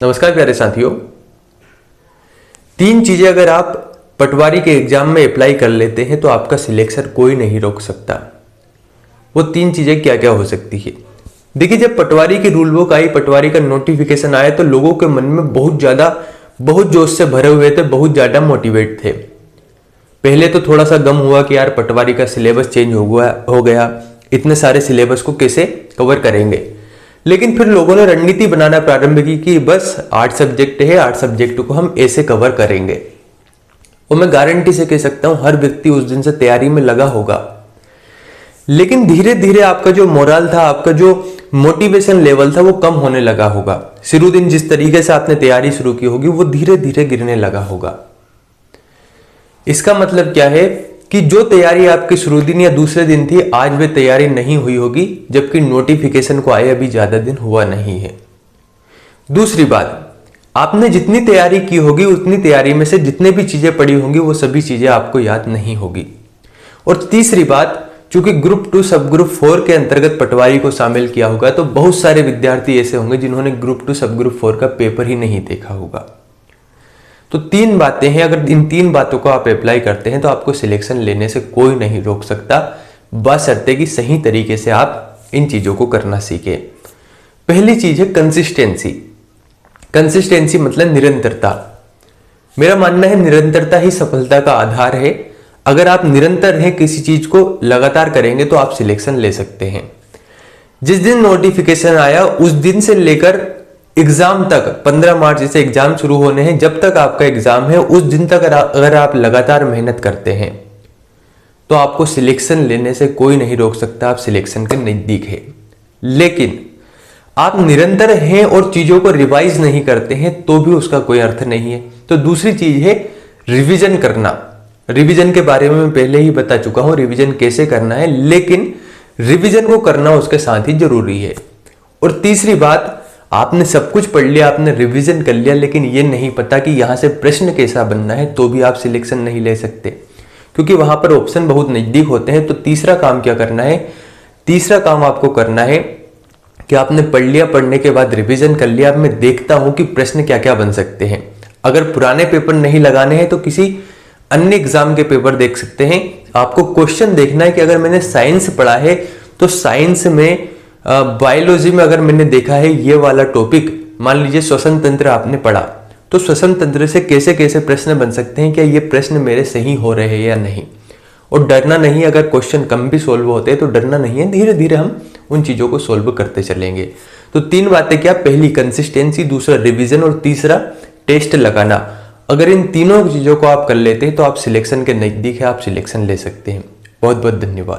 नमस्कार प्यारे साथियों। तीन चीजें अगर आप पटवारी के एग्जाम में अप्लाई कर लेते हैं तो आपका सिलेक्शन कोई नहीं रोक सकता। वो तीन चीजें क्या क्या हो सकती है? देखिए, जब पटवारी की रूल बुक आई, पटवारी का नोटिफिकेशन आया तो लोगों के मन में बहुत जोश से भरे हुए थे, बहुत ज्यादा मोटिवेट थे। पहले तो थोड़ा सा गम हुआ कि यार पटवारी का सिलेबस चेंज हो गया, इतने सारे सिलेबस को कैसे कवर करेंगे। लेकिन फिर लोगों ने रणनीति बनाना प्रारंभ की कि बस 8 सब्जेक्ट है, 8 सब्जेक्ट को हम ऐसे कवर करेंगे। और मैं गारंटी से कह सकता हूं हर व्यक्ति उस दिन से तैयारी में लगा होगा। लेकिन धीरे धीरे आपका जो मोरल था, आपका जो मोटिवेशन लेवल था, वो कम होने लगा होगा। शुरू दिन जिस तरीके से आपने तैयारी शुरू की होगी वो धीरे धीरे गिरने लगा होगा। इसका मतलब क्या है कि जो तैयारी आपकी शुरू दिन या दूसरे दिन थी, आज वे तैयारी नहीं हुई होगी, जबकि नोटिफिकेशन को आए अभी ज्यादा दिन हुआ नहीं है। दूसरी बात, आपने जितनी तैयारी की होगी उतनी तैयारी में से जितने भी चीजें पड़ी होंगी वो सभी चीजें आपको याद नहीं होगी। और तीसरी बात, चूंकि ग्रुप 2 सब ग्रुप 4 के अंतर्गत पटवारी को शामिल किया होगा तो बहुत सारे विद्यार्थी ऐसे होंगे जिन्होंने ग्रुप 2 सब ग्रुप 4 का पेपर ही नहीं देखा होगा। तो तीन बातें हैं, अगर इन तीन बातों को आप अप्लाई करते हैं तो आपको सिलेक्शन लेने से कोई नहीं रोक सकता, बशर्ते कि सही तरीके से आप इन चीजों को करना सीखें। पहली चीज है कंसिस्टेंसी। कंसिस्टेंसी मतलब निरंतरता। मेरा मानना है निरंतरता ही सफलता का आधार है। अगर आप निरंतर हैं, किसी चीज को लगातार करेंगे तो आप सिलेक्शन ले सकते हैं। जिस दिन नोटिफिकेशन आया उस दिन से लेकर एग्जाम तक, 15 मार्च से एग्जाम शुरू होने हैं, जब तक आपका एग्जाम है उस दिन तक अगर आप लगातार मेहनत करते हैं तो आपको सिलेक्शन लेने से कोई नहीं रोक सकता। आप सिलेक्शन के नजदीक है। लेकिन आप निरंतर हैं और चीजों को रिवाइज नहीं करते हैं तो भी उसका कोई अर्थ नहीं है। तो दूसरी चीज है रिवीजन करना। रिवीजन के बारे में मैं पहले ही बता चुका हूं, रिवीजन कैसे करना है, लेकिन रिवीजन को करना उसके साथ ही जरूरी है। और तीसरी बात, आपने सब कुछ पढ़ लिया, आपने रिवीजन कर लिया, लेकिन ये नहीं पता कि यहां से प्रश्न कैसा बनना है, तो भी आप सिलेक्शन नहीं ले सकते, क्योंकि वहां पर ऑप्शन बहुत नजदीक होते हैं। तो तीसरा काम क्या करना है? तीसरा काम आपको करना है कि आपने पढ़ लिया, पढ़ने के बाद रिवीजन कर लिया, अब मैं देखता हूं कि प्रश्न क्या क्या बन सकते हैं। अगर पुराने पेपर नहीं लगाने हैं तो किसी अन्य एग्जाम के पेपर देख सकते हैं। आपको क्वेश्चन देखना है कि अगर मैंने साइंस पढ़ा है तो साइंस में बायोलॉजी में अगर मैंने देखा है ये वाला टॉपिक, मान लीजिए श्वसन तंत्र आपने पढ़ा, तो श्वसन तंत्र से कैसे कैसे प्रश्न बन सकते हैं, क्या ये प्रश्न मेरे सही हो रहे हैं या नहीं। और डरना नहीं, अगर क्वेश्चन कम भी सोल्व होते हैं तो डरना नहीं है, धीरे धीरे हम उन चीजों को सोल्व करते चलेंगे। तो तीन बातें क्या? पहली कंसिस्टेंसी, दूसरा रिविजन और तीसरा टेस्ट लगाना। अगर इन तीनों चीजों को आप कर लेते हैं तो आप सिलेक्शन के नजदीक है, आप सिलेक्शन ले सकते हैं। बहुत बहुत धन्यवाद।